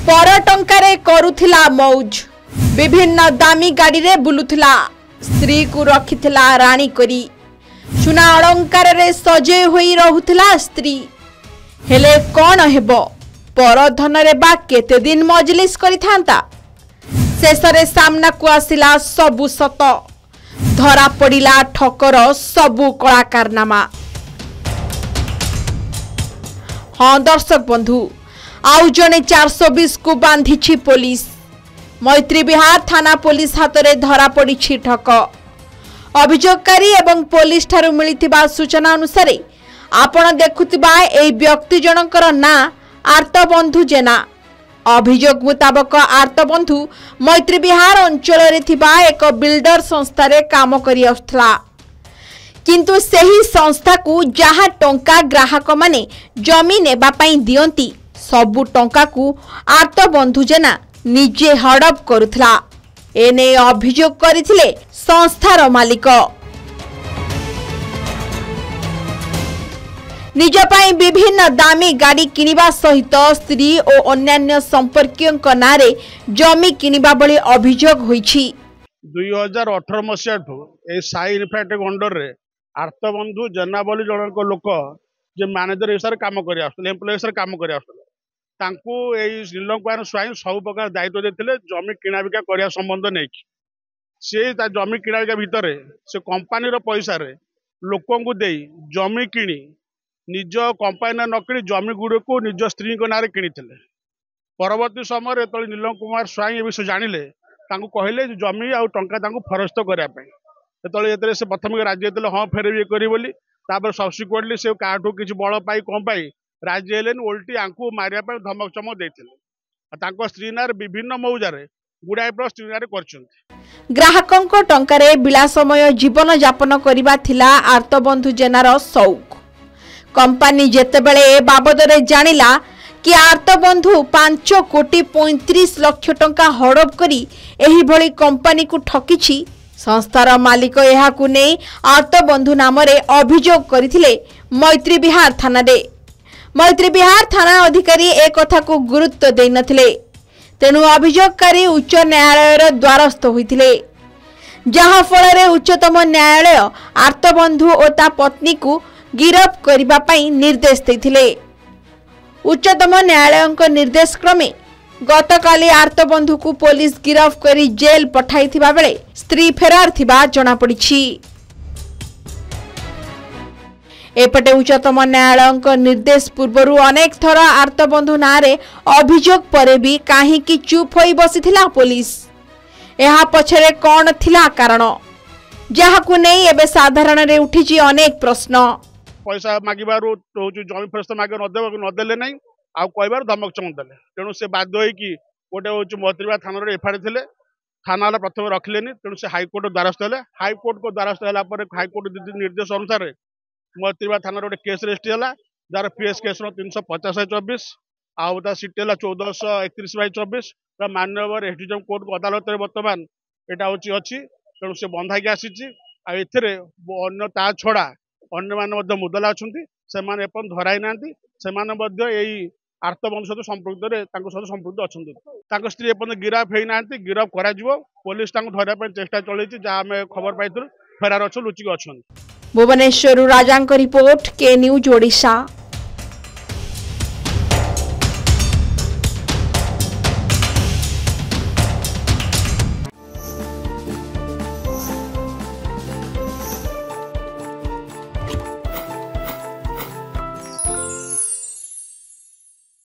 पर टंकारे करुथिला मौज विभिन्न दामी गाड़ी रे बुलुथिला स्त्री को रखिथिला रानी करी सुना अलंकार रे सजे होई रहुथिला स्त्री हेले कौन हेबो पर धन रे बा केते दिन मजलिस करि थांता शेष रे सामना को आसिला सबु सत धरा पड़िला ठकर सबु कलाकारनामा। हाँ दर्शक बंधु आउ जने 420 को बांधी पुलिस मैत्री विहार थाना पुलिस हाथ में धरा पड़ी ठक अभियोगकारी एवं पुलिस ठारू मिलिथिबा सूचना अनुसार आपण देखुथिबा एई व्यक्ति जनकर ना आर्तबंधु जेना। अभियोग मुताबक आर्तबंधु मैत्री विहार अंचल रे थिबा एक बिल्डर संस्था रे काम करि आस्थला किंतु सही संस्था को जहाँ टंका ग्राहक माने जमी नेबा पई दियंती सबु टंका को आर्तबंधु जेना निजे हड़प करुथला एने अभियोग करथिले संस्थार मालिक। निज पई विभिन्न दामी गाड़ी किनिबा सहित स्त्री और अन्यान्य संपर्कियों नारे जमी किनिबा बली अभियोग होईछि। 2018 मसीहा ठू ए साई इनफ्राटेक अंडर रे आर्तबंधु जेना बोली जनक लोक जे मैनेजर हिसाब काम करि आसले एम्प्लॉय हिसाब काम करि आसले तांकू एई श्रीलंका स्वाई सब प्रकार दायित्व देथिले जमी किना बिका करिया संबंध नै से जमी किना बिका भितरे से कंपनी रो पैसा रे लोकन को देई जमी किनी निज कंपनी न किनी जमी गुड़ को निज स्त्री को नारे किनिथिले। परवर्ती समय तो नीलम कुमार स्वाई ए विषय जानिले तांकू कहले जमी आ टंका तांकू फरस्त करिया पई से प्रथम राजी होते हाँ फेरबी करी बोली सब्सिक्वेंटली से काठू किसी बल पाई कम पाई राजी हेले ओल्टी आंकू मारिया धमक चमक देते स्त्री नार विभिन्न मौजार गुड़ाए स्त्री नार कर ग्राहकों टंकारे विलासमय जीवन यापन करिबा थिला आर्तबंधु जेनार शौक। कंपनी जेतेबेले ए बाबद रे जानिला कि आर्तबंधु 5 कोटी 35 लाख टंका हड़प करी एही भली कंपनी को ठकिछि संस्थार मालिक यहाकू नहीं आर्तबंधु नाम रे अभियोग करथिले मैत्री विहार थाना रे। मैत्री विहार थाना अधिकारी ए कथा को गुरुत्व देई नथिले तेणु अभियोगकारी उच्च न्यायालय द्वारस्थ होइथिले जहां फल रे उच्चतम न्यायालय आर्तबंधु और ता पत्नी को गिरफ्त करिबा पई निर्देश देथिले। उच्चतम न्यायालय निर्देश क्रमे गतकाली आर्तबंधु को पुलिस गिरफ्त करी जेल पठाई थिबा बेले स्त्री फेरार थिबा जना पड़िछि। एपटे उच्चतम न्यायालय निर्देश पूर्व अनेक थर आर्तबंधु नारे अभियोग परे भी काहे कि चुप होई बसिथिला पुलिस एहा पछरे कोन थिला कारण जहाकू नै एबे साधारण रे उठिछि अनेक प्रश्न। पैसा मागिबारु जमी फेरस्त मागे न देले नै आ कहबार धमक चमक देले तेणु से बाध्य होई गोटे हूँ मैत्रीवा थाना एफआईआर थे थाना वाला प्रथम रखिले तेणु से हाईकोर्ट द्वारस्थ है हाईकोर्ट को द्वारस्थ है हाईकोर्ट निर्देश अनुसार मैत्रीवा थाना गोटे केस रजिस्ट्री है जार पीएस केस 350/24 आउ सीट है 1431/24 माननीय एसडीएम कोर्ट अदालत बर्तमान यहाँ हूँ अच्छी तेणु से बंधा आसी अन्य ता छड़ा अन्य मुदला अच्छा से धराई ना आर्तबंधु सहित संपृक्त अच्छा स्त्री एपर्यंत गिरफ होना गिरफ कर पुलिस धरने चेष्टा चलती जहाँ आम खबर पाई फेरार अच्छे लुचिक अच्छा। भुवनेश्वर राजा रिपोर्ट के न्यूज ओडिशा।